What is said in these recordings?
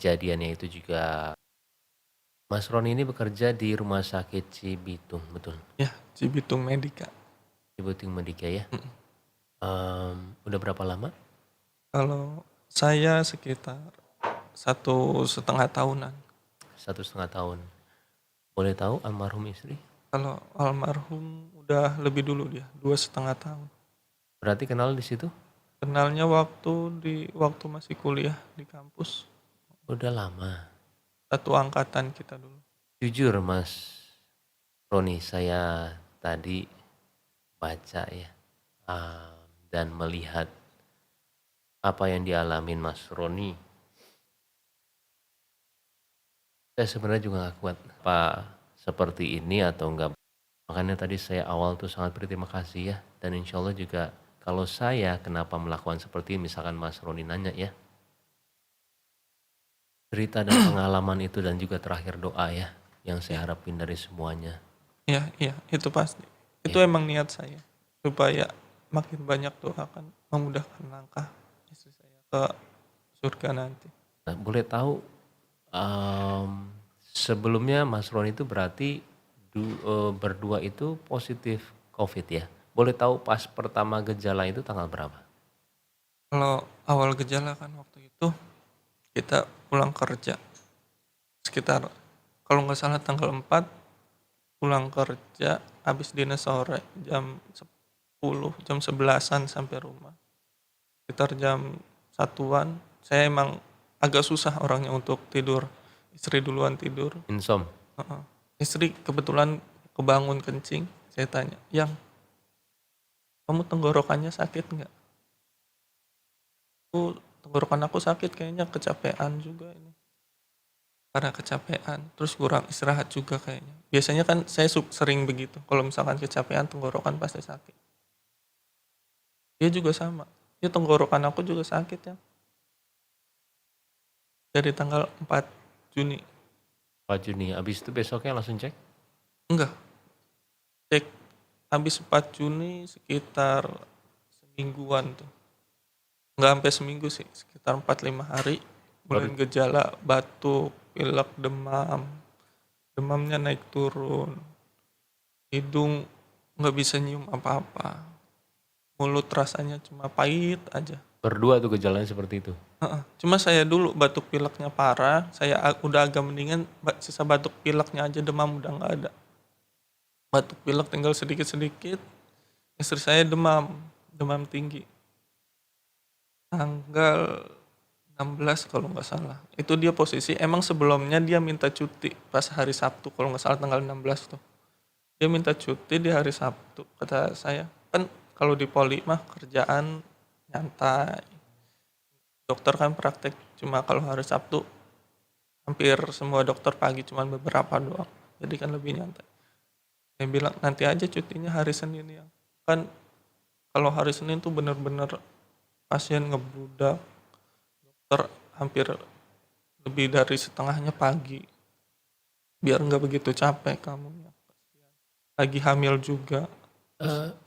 kejadiannya itu juga Mas Roni ini bekerja di Rumah Sakit Cibitung, betul? Ya, Cibitung Medika. Cibitung Medika ya. Mm. Udah berapa lama? Kalau saya sekitar 1,5 tahunan. 1,5 tahun. Boleh tahu almarhum istri? Kalau almarhum udah lebih dulu dia, 2,5 tahun. Berarti kenal di situ? Kenalnya waktu masih kuliah di kampus. Udah lama. Satu angkatan kita dulu. Jujur Mas Roni, saya tadi baca ya dan melihat apa yang dialamin Mas Roni. Saya sebenarnya juga gak kuat apa seperti ini atau enggak. Makanya tadi saya awal tuh sangat berterima kasih ya. Dan insya Allah juga kalau saya kenapa melakukan seperti ini, misalkan Mas Roni nanya ya. Cerita dan pengalaman itu dan juga terakhir doa ya. Yang saya harapin dari semuanya. Iya, itu pasti. Itu Ya. emang niat saya. Supaya makin banyak doa kan memudahkan langkah istri saya ke surga nanti. Nah, boleh tahu sebelumnya Mas Roni itu berarti berdua itu positif COVID ya. Boleh tahu pas pertama gejala itu tanggal berapa? Kalau awal gejala kan waktu itu kita pulang kerja sekitar, kalau nggak salah tanggal 4 pulang kerja habis dinas sore jam 10, jam 11-an sampai rumah. Sekitar jam 1-an, saya emang agak susah orangnya untuk tidur. Istri duluan tidur. Insom. Heeh. Istri kebetulan kebangun kencing. Saya tanya, "Yang, kamu tenggorokannya sakit nggak?" Tenggorokan aku sakit, kayaknya kecapean juga ini. Karena kecapean, terus kurang istirahat juga kayaknya. Biasanya kan saya sering begitu. Kalau misalkan kecapean, tenggorokan pasti sakit. Dia juga sama. Dia tenggorokan aku juga sakit ya. Dari tanggal 4 Juni. 4 Juni. Habis itu besoknya langsung cek? Enggak. Cek habis 4 Juni sekitar semingguan tuh. Enggak sampai seminggu sih, sekitar 4-5 hari. Mulai Baru gejala batuk, pilek, demam. Demamnya naik turun. Hidung nggak bisa nyium apa-apa. Mulut rasanya cuma pahit aja. berdua tuh gejalanya seperti itu. Cuma saya dulu batuk pileknya parah, saya udah agak mendingan, sisa batuk pileknya aja, demam udah nggak ada. Batuk pilek tinggal sedikit-sedikit, istri saya demam, demam tinggi. Tanggal 16 kalau nggak salah. Itu dia posisi, emang sebelumnya dia minta cuti pas hari Sabtu, kalau nggak salah tanggal 16 tuh. Dia minta cuti di hari Sabtu. Kata saya, kan kalau di poli mah kerjaan nyantai. Dokter kan praktek cuma kalau hari Sabtu hampir semua dokter pagi, cuma beberapa doang. Jadi kan lebih nyantai. Saya bilang nanti aja cutinya hari Senin ya. Kan kalau hari Senin tuh bener-bener pasien ngebludak. Dokter hampir lebih dari setengahnya pagi. Biar nggak begitu capek kamu ya. Lagi hamil juga.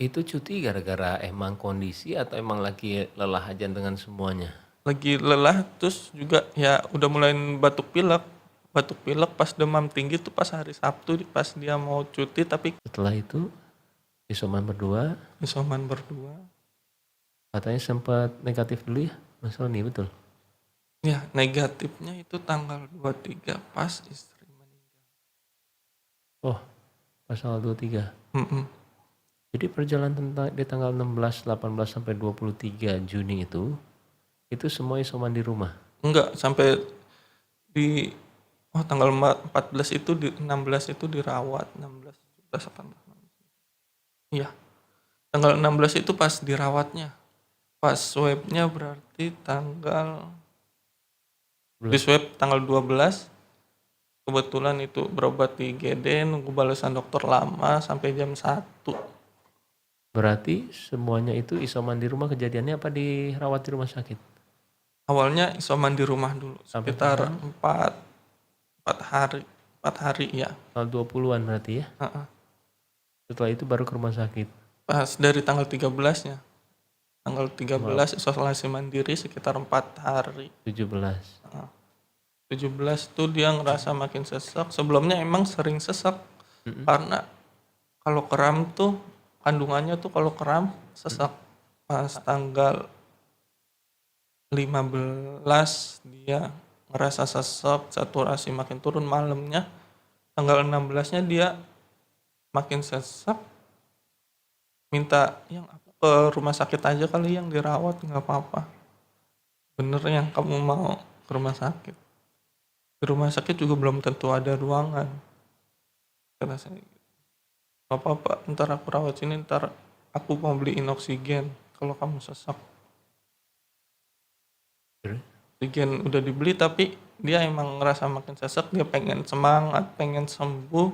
Itu cuti gara-gara emang kondisi atau emang lagi lelah aja dengan semuanya? Lagi lelah, terus juga ya udah mulai batuk pilek pas demam tinggi tuh pas hari Sabtu, pas dia mau cuti, tapi Setelah itu isoman berdua, isoman berdua. katanya sempat negatif dulu ya Mas Roni, betul? Ya negatifnya itu tanggal 23 pas istri meninggal. Oh, pasal 23. Mm-mm. Jadi perjalanan tentang di tanggal 16, 18 sampai 23 Juni itu semua isoman di rumah. Enggak, sampai di tanggal 14 itu, di 16 itu dirawat, 16 17 18. Iya, tanggal 16 itu pas dirawatnya. Pas swabnya berarti di swab tanggal 12. Kebetulan itu berobat di IGD, nunggu balasan dokter lama sampai jam 1. Berarti semuanya itu isoman di rumah, kejadiannya apa dirawat di rumah sakit? Awalnya isoman di rumah dulu Sampai sekitar tanggal 4 hari ya. tanggal 20-an berarti ya. Heeh. Setelah itu baru ke rumah sakit. Pas dari tanggal 13-nya. Tanggal Maaf, 13 isolasi mandiri sekitar 4 hari. 17. Heeh. 17 tuh dia ngerasa makin sesak. Sebelumnya emang sering sesak Mhm, karena kalau kram tuh kandungannya tuh kalau kram mhm. sesak. Pas tanggal 15 dia ngerasa sesak, saturasi makin turun malamnya. Tanggal 16-nya dia makin sesak, minta yang apa, ke rumah sakit aja kali yang dirawat nggak apa-apa. Bener yang kamu mau ke rumah sakit. Di rumah sakit juga belum tentu ada ruangan. Kata saya, nggak apa-apa, ntar aku rawat sini, ntar aku mau beliin oksigen kalau kamu sesak. Terus? Oksigen udah dibeli tapi dia emang ngerasa makin sesak, dia pengen semangat, pengen sembuh,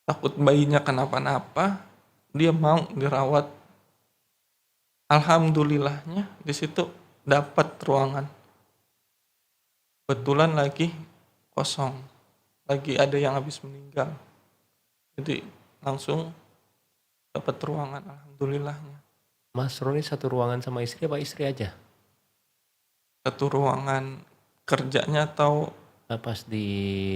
takut bayinya kenapa-napa, dia mau dirawat. Alhamdulillahnya di situ dapat ruangan. Kebetulan lagi kosong, lagi ada yang habis meninggal. Jadi langsung dapat ruangan alhamdulillahnya. Mas Roni satu ruangan sama istri apa istri aja? Satu ruangan kerjanya atau Pas di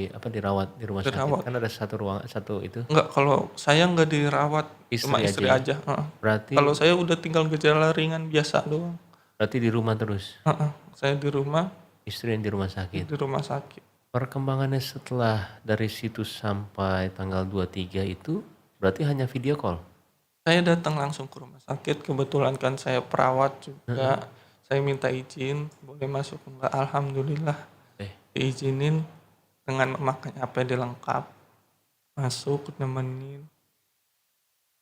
apa, dirawat di rumah sakit? dirawat? Kan ada satu ruangan satu itu, Enggak, kalau saya enggak dirawat, cuma istri aja istri ya? aja, heeh. Berarti Kalau saya udah tinggal gejala ringan biasa doang. berarti di rumah terus? Heeh, saya di rumah, Istri yang di rumah dia sakit? di rumah sakit. Perkembangannya setelah dari situ sampai tanggal 23 itu berarti hanya video call? Saya datang langsung ke rumah sakit, kebetulan kan saya perawat juga. Heeh. Saya minta izin, boleh masuk enggak? Alhamdulillah Eh, diizinin dengan memakai APD lengkap. Masuk, nemenin.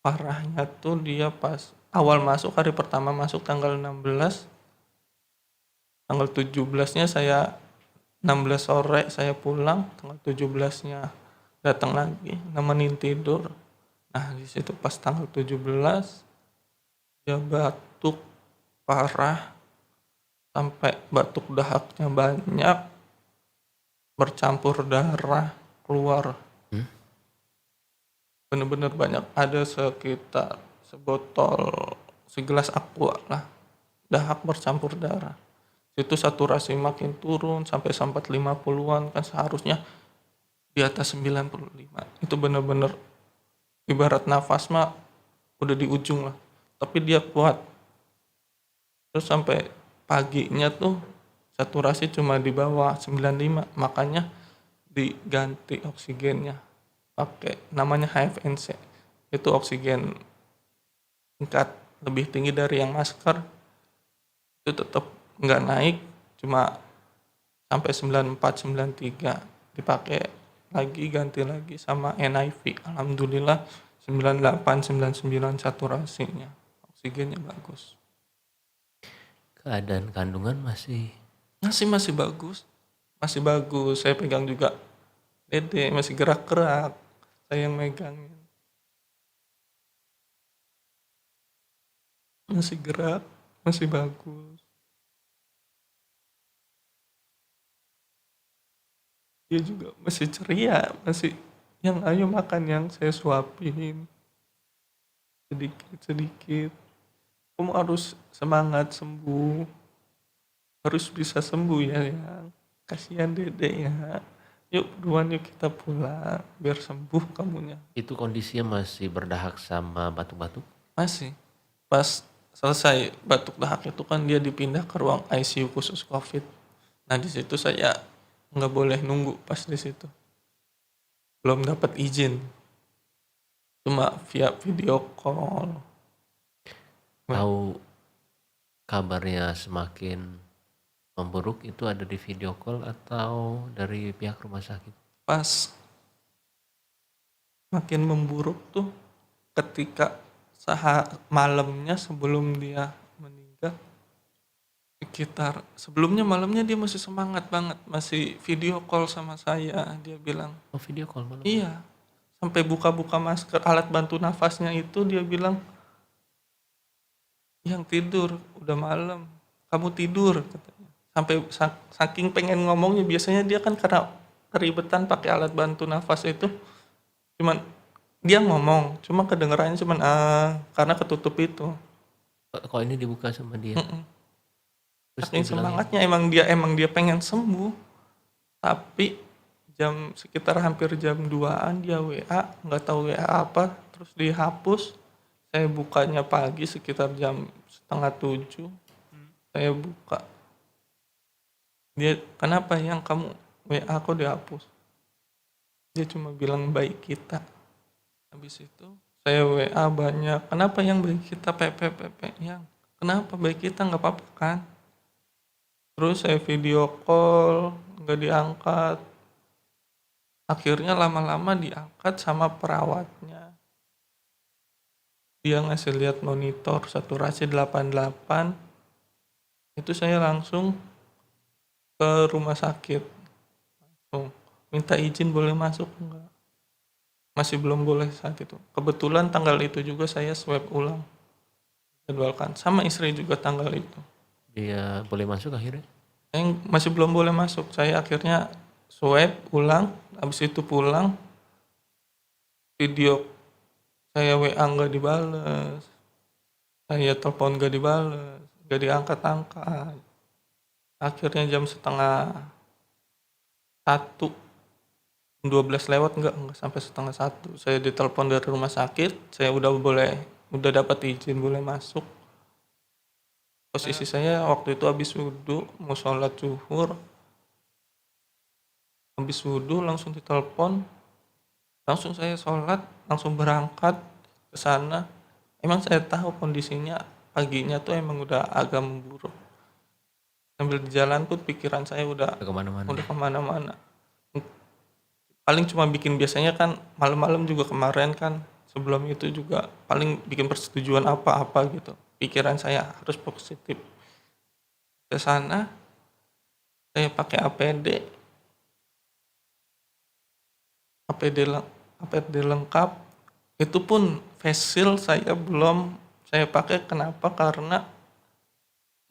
Parahnya tuh dia pas awal masuk, hari pertama masuk tanggal 16, tanggal 17-nya saya 16 sore saya pulang, tanggal 17-nya datang lagi nemenin tidur. Nah, di situ pas tanggal 17 dia batuk parah sampai batuk dahaknya banyak, bercampur darah keluar. hmm? Bener-bener banyak, ada sekitar sebotol, segelas aqua lah, dahak bercampur darah. Itu saturasi makin turun sampai sempat 50-an, kan seharusnya di atas 95. Itu bener-bener ibarat nafas mah udah di ujung lah, tapi dia kuat. Terus sampai paginya tuh saturasi cuma di bawah 95, makanya diganti oksigennya pakai namanya HFNC. Itu oksigen tingkat lebih tinggi dari yang masker, itu tetap nggak naik, cuma sampai 94 93, dipakai lagi, ganti lagi sama NIV. Alhamdulillah 98 99 saturasinya, oksigennya bagus. Keadaan kandungan masih Masih masih bagus. Saya pegang juga dede, masih gerak-gerak, saya yang megangin, masih gerak, masih bagus. Dia juga masih ceria, masih yang ayo makan, yang saya suapin sedikit-sedikit. Kamu harus semangat sembuh, harus bisa sembuh ya, yang kasihan dede ya. Yuk buruan, yuk kita pulang biar sembuh kamunya. itu kondisinya masih berdahak sama batuk-batuk? Masih pas selesai batuk dahak itu kan dia dipindah ke ruang ICU khusus COVID. Nah di situ saya nggak boleh nunggu pas di situ, belum dapat izin, cuma via video call. Tahu kabarnya semakin memburuk itu ada di video call atau dari pihak rumah sakit? Pas makin memburuk tuh ketika malamnya sebelum dia meninggal, sekitar sebelumnya malamnya dia masih semangat banget, masih video call sama saya. Dia bilang Oh, video call malam? iya, sampai buka-buka masker, alat bantu nafasnya itu dia bilang, yang tidur udah malam, kamu tidur katanya. Sampai saking pengen ngomongnya, biasanya dia kan karena keribetan pakai alat bantu nafas itu, cuman dia ngomong cuma kedengerannya cuman karena ketutup itu. Kok ini dibuka sama dia? Mm-mm. Terus Saking dibilangin, semangatnya, emang dia pengen sembuh, Tapi sekitar hampir jam 2-an dia WA, nggak tahu WA apa, terus dihapus. Saya bukanya pagi sekitar jam setengah 7, saya buka. Dia, "Kenapa yang kamu WA kok dihapus?" Dia cuma bilang baik kita. Habis itu saya WA banyak, "Kenapa yang baik kita yang kenapa baik kita nggak apa-apa kan?" Terus saya video call, nggak diangkat. Akhirnya lama-lama diangkat sama perawatnya. Dia ngasih lihat monitor saturasi 88. Itu saya langsung ke rumah sakit. Langsung minta izin boleh masuk enggak. Masih belum boleh saat itu. Kebetulan tanggal itu juga saya swab ulang. Jadwalkan. Sama istri juga tanggal itu. Dia boleh masuk akhirnya? Yang masih belum boleh masuk. Saya akhirnya swab ulang. Habis itu pulang. Video saya WA nggak dibales. Saya telepon nggak dibales. Nggak diangkat-angkat. Akhirnya jam setengah 1, 12 lewat, enggak sampai setengah 1. Saya ditelepon dari rumah sakit. Saya udah dapat izin boleh masuk. Posisi saya waktu itu habis wudhu, mau sholat zuhur. Habis wudhu langsung ditelepon. Langsung saya sholat, langsung berangkat ke sana. Emang saya tahu kondisinya paginya tuh emang udah agak memburuk. Sambil di jalan pun pikiran saya udah kemana-mana. Paling cuma bikin, biasanya kan malam-malam juga kemarin kan, sebelum itu juga paling bikin persetujuan apa-apa gitu. Pikiran saya harus positif. Ke sana saya pakai APD lengkap. Itu pun face shield saya belum saya pakai. Kenapa? Karena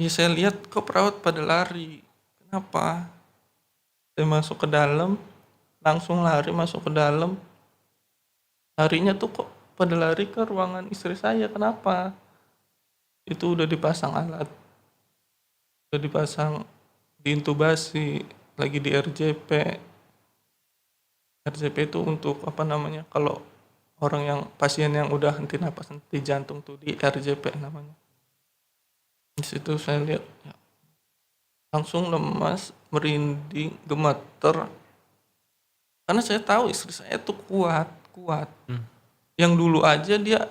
ya saya lihat kok perawat pada lari. Kenapa? Saya masuk ke dalam, langsung lari masuk ke dalam. Larinya tuh kok pada lari ke ruangan istri saya. Kenapa? Itu udah dipasang alat, udah dipasang diintubasi, lagi di RJP. RJP itu untuk apa namanya, kalau orang yang pasien yang udah henti napas, henti jantung tuh di RJP namanya. Di situ saya lihat ya, langsung lemas, merinding, gemeter. Karena saya tahu istri saya tuh kuat. Yang dulu aja dia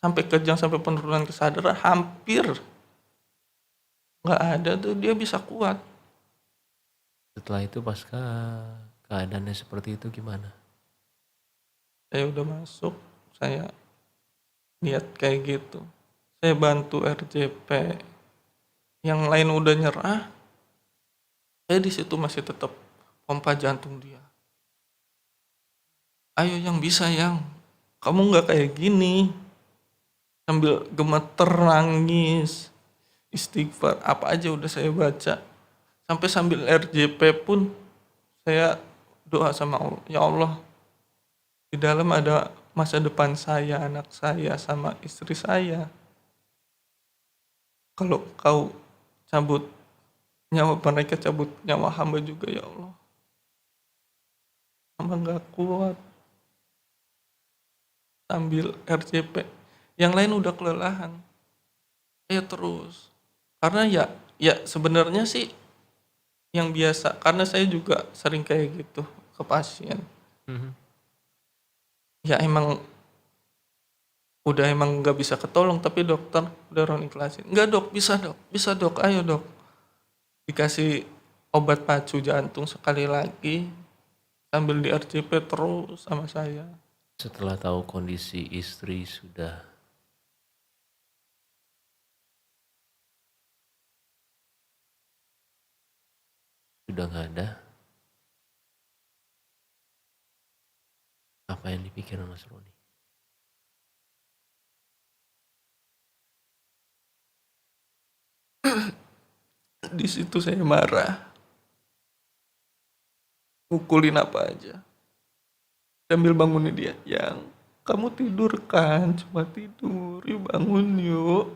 sampai kejang, sampai penurunan kesadaran hampir nggak ada tuh, dia bisa kuat. Setelah itu pasca keadaannya seperti itu gimana? Saya udah masuk, saya lihat kayak gitu. Saya bantu RJP. Yang lain udah nyerah, saya di situ masih tetap pompa jantung dia. "Ayo yang bisa yang, kamu nggak kayak gini." Sambil gemeter nangis, istighfar, apa aja udah saya baca. Sampai sambil RJP pun saya doa sama Allah, "Ya Allah, di dalam ada masa depan saya, anak saya, sama istri saya. Kalau kau cabut nyawa mereka, cabut nyawa hamba juga ya Allah. Hamba gak kuat." Sambil RJP. Yang lain udah kelelahan. Saya terus. Karena ya sebenarnya sih yang biasa. Karena saya juga sering kayak gitu ke pasien. Ya emang gak bisa ketolong, tapi dokter udah Ron ikhlasin. "Enggak dok, bisa dok, ayo dok." Dikasih obat pacu jantung sekali lagi, sambil di RJP terus sama saya. Setelah tahu kondisi istri sudah nggak ada, apa yang dipikirkan Mas Roni? Di situ saya marah, mukulin apa aja, sambil bangunin dia. "Yang, kamu tidur kan, cuma tidur, yuk bangun yuk."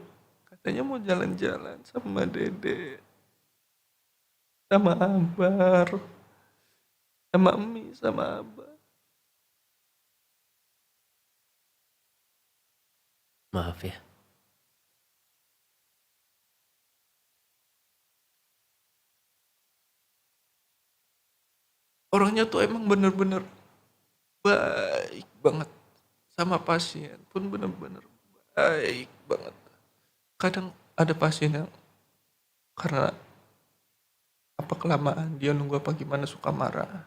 Katanya mau jalan-jalan sama Dede, sama Ambar. sama Emi sama Abah. Maaf ya. Orangnya tuh emang bener-bener baik banget, sama pasien pun bener-bener baik banget. Kadang ada pasien yang karena apa kelamaan dia nunggu apa gimana suka marah.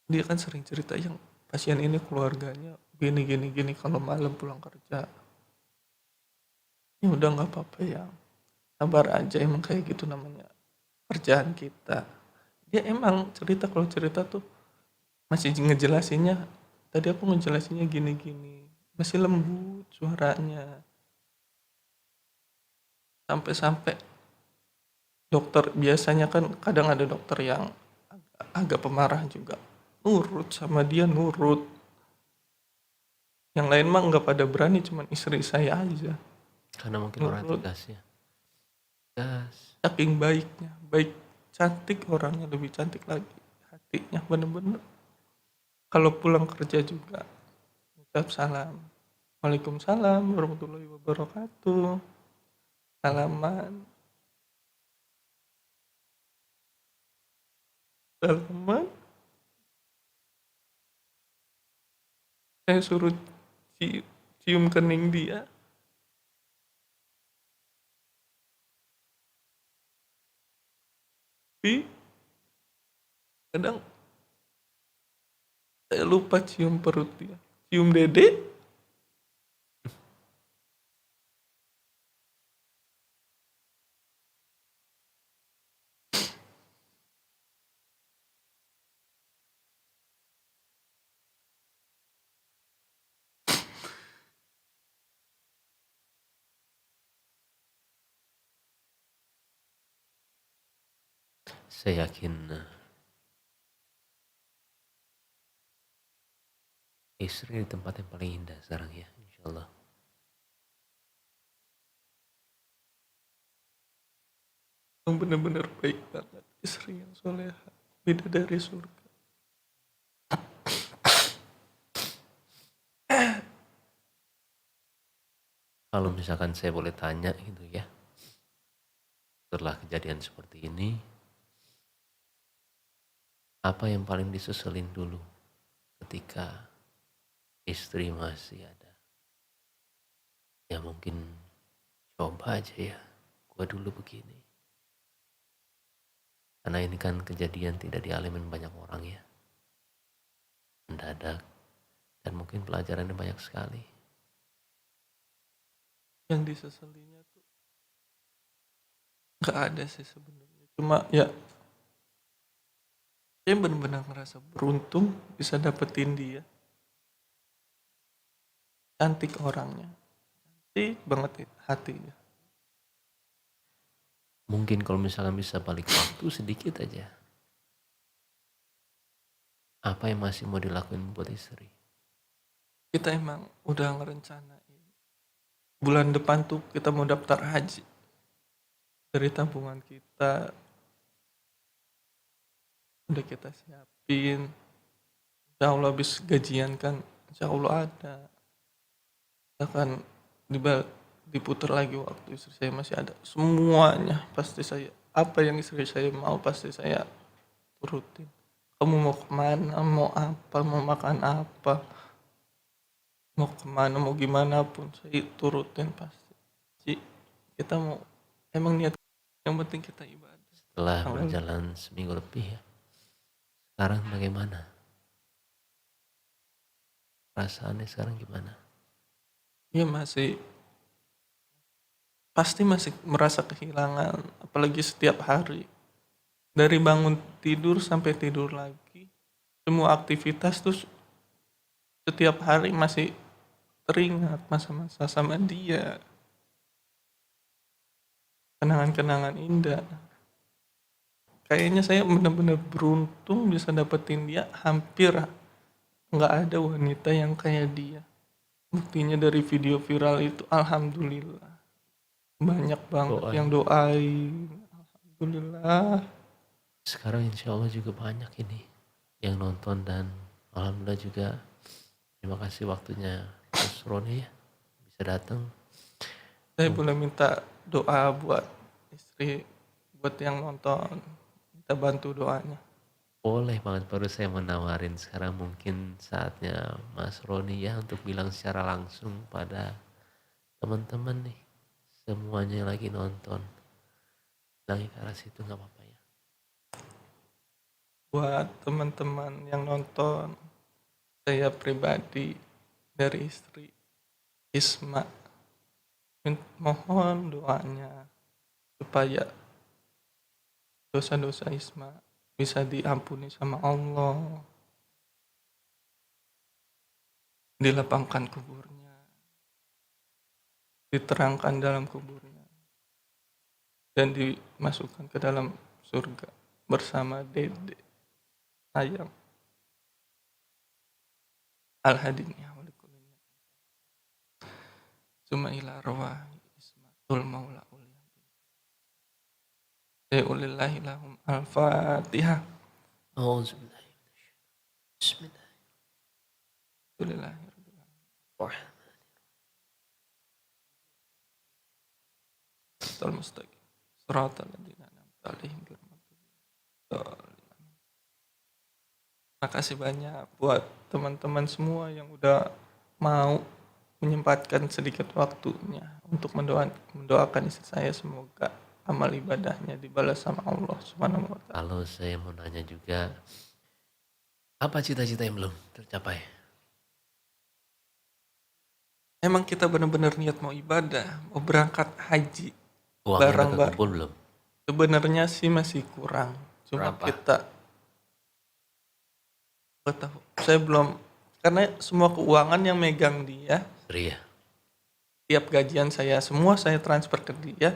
Dia kan sering cerita yang pasien ini keluarganya gini gini gini kalau malam pulang kerja. Ya udah nggak apa-apa ya, sabar aja, emang kayak gitu namanya kerjaan kita. Dia emang cerita, kalau cerita tuh masih ngejelasinnya, tadi aku ngejelasinnya gini-gini, masih lembut suaranya. Sampai-sampai dokter, biasanya kan kadang ada dokter yang agak pemarah juga, nurut sama dia, nurut. Yang lain mah nggak pada berani, cuman istri saya aja Karena mungkin orang nurut. tegas ya. Tegas. Saking baiknya, baik, cantik orangnya, lebih cantik lagi hatinya, bener-bener. Kalau pulang kerja juga ucap salam, Waalaikumsalam warahmatullahi wabarakatuh, salaman, salaman. Saya suruh cium kening dia, tapi kadang saya lupa cium perut dia, cium dede. Saya yakin istri di tempat yang paling indah sekarang ya, insya Allah. Yang bener-bener baik banget, istri yang soleha, beda dari surga. Kalau misalkan saya boleh tanya gitu ya, setelah kejadian seperti ini, apa yang paling diseselin dulu ketika istri masih ada? Ya mungkin coba aja ya, gua dulu begini. Karena ini kan kejadian tidak dialamin banyak orang ya, mendadak, dan mungkin pelajarannya banyak sekali. Yang diseselinya tuh nggak ada sih sebenarnya, cuma ya saya bener-bener ngerasa beruntung bisa dapetin dia, cantik orangnya, cantik banget hatinya. Mungkin kalau misalkan bisa balik waktu sedikit aja, apa yang masih mau dilakuin buat istri? Kita emang udah ngerencanain bulan depan tuh kita mau daftar haji, dari tabungan kita udah kita siapin. Insya Allah habis gajian kan, insya Allah ada. Kita kan diputar lagi waktu istri saya masih ada. Semuanya pasti saya, apa yang istri saya mau pasti saya turutin. Kamu mau kemana, mau apa, mau makan apa, mau kemana, mau gimana pun saya turutin pasti. Ci, kita mau, emang niat yang penting kita ibadah. Setelah berjalan seminggu lebih ya, sekarang bagaimana? Perasaannya sekarang gimana? Ya masih, pasti masih merasa kehilangan, apalagi setiap hari. Dari bangun tidur sampai tidur lagi, semua aktivitas tuh setiap hari masih teringat masa-masa sama dia. Kenangan-kenangan indah. Kayaknya saya benar-benar beruntung bisa dapetin dia, hampir nggak ada wanita yang kayak dia. Buktinya dari video viral itu, alhamdulillah. Banyak banget Doain. yang doain. Alhamdulillah. Sekarang insya Allah juga banyak ini yang nonton, dan alhamdulillah juga terima kasih waktunya Mas Roni ya bisa datang. Saya boleh minta doa buat istri, buat yang nonton, minta bantu doanya. Boleh banget, baru saya mau nawarin sekarang mungkin saatnya Mas Roni ya untuk bilang secara langsung pada teman-teman nih, semuanya yang lagi nonton, bilangnya ke arah situ nggak apa-apa ya. Buat teman-teman yang nonton, saya pribadi dari istri Isma, mohon doanya supaya dosa-dosa Isma bisa diampuni sama Allah, dilapangkan kuburnya, diterangkan dalam kuburnya, dan dimasukkan ke dalam surga bersama Dede sayang Al-Hadini Walikulina Suma ila arwahi Ismatul Maula Uliya Ulillahi lahum Al-Fatihah. Auzubillahi Alhamdulillahirrahmanirrahim. Bismillahirrahmanirrahim. Siratal mustaqim. Siratal ladzina an'amta 'alaihim ghairil maghdubi 'alaihim. Terima kasih banyak buat teman-teman semua yang udah mau menyempatkan sedikit waktunya untuk mendoakan istri saya, semoga amal ibadahnya dibalas sama Allah Subhanahu wa taala. Kalau saya mau nanya juga, apa cita-cita yang belum tercapai? Emang kita benar-benar niat mau ibadah, mau berangkat haji, Uangnya udah barang-barang. kekumpul belum? Sebenarnya sih masih kurang. Cuma Berapa? kita nggak tahu. Saya belum, karena semua keuangan yang megang dia, Seri ya? tiap gajian saya semua saya transfer ke dia.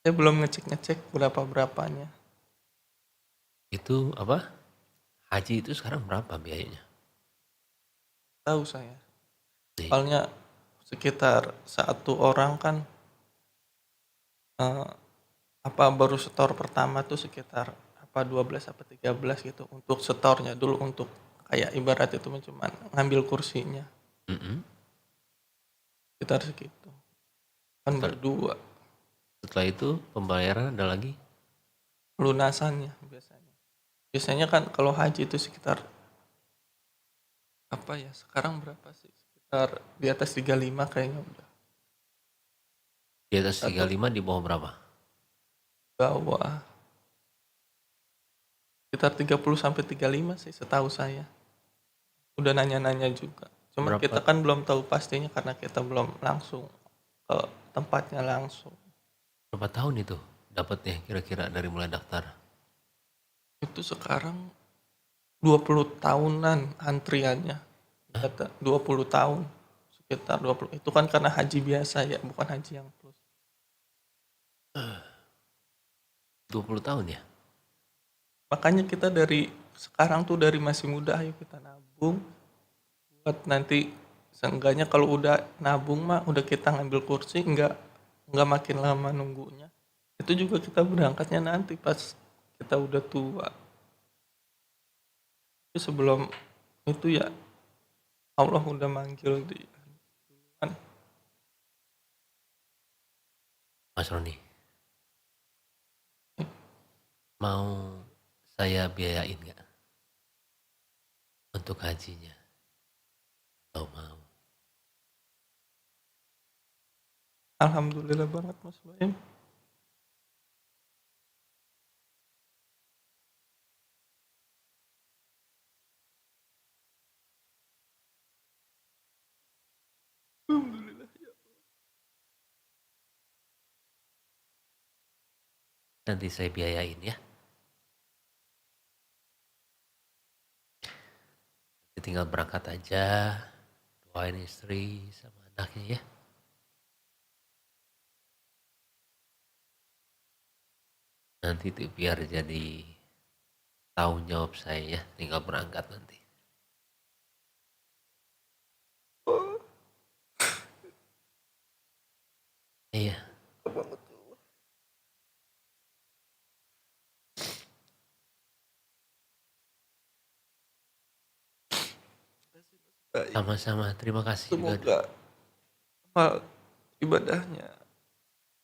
Saya belum ngecek-ngecek berapa-berapanya. Itu apa? Haji itu sekarang berapa biayanya? Tahu saya. Nih, Soalnya sekitar satu orang kan eh, apa baru setor pertama tuh sekitar apa 12 apa 13 gitu untuk setornya dulu, untuk kayak ibarat itu cuma ngambil kursinya mm-mm. sekitar segitu kan Setelah, berdua. setelah itu pembayaran ada lagi? Lunasannya biasanya kan kalau haji itu sekitar apa ya, sekarang berapa sih, sekitar di atas 35 kayaknya udah, Di atas atau 35, di bawah berapa? bawah sekitar 30 sampai 35 sih setahu saya. Udah nanya-nanya juga. Cuma kita Berapa kan belum tahu pastinya karena kita belum langsung ke tempatnya langsung. berapa tahun itu dapatnya kira-kira dari mulai daftar? Itu sekarang 20 tahunan antriannya. Kata 20 tahun. Sekitar 20. Itu kan karena haji biasa ya, bukan haji yang plus. 20 tahun ya? Makanya kita dari sekarang tuh dari masih muda, ayo kita nabung buat nanti seenggaknya kalau udah nabung mah udah kita ngambil kursi, nggak makin lama nunggunya. Itu juga kita berangkatnya nanti pas kita udah tua. Tapi sebelum itu ya Allah udah manggil di kan. Mas Roni, mau saya biayain nggak untuk hajinya? Atau mau? Alhamdulillah banget Mas Baim. Alhamdulillah ya. Nanti saya biayain ya. Nanti tinggal berangkat aja, doain istri sama anaknya ya. Nanti itu biar jadi tanggung jawab saya ya, tinggal berangkat nanti. Iya, Baik, Sama-sama, terima kasih juga. semoga amal ibadahnya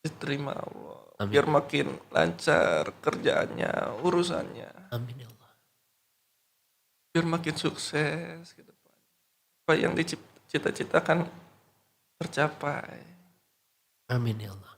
diterima Allah. Amin Biar ya Allah. makin lancar kerjaannya, urusannya. Amin ya Allah. Biar makin sukses ke depan. Apa yang dicita-citakan tercapai. Amin ya Allah.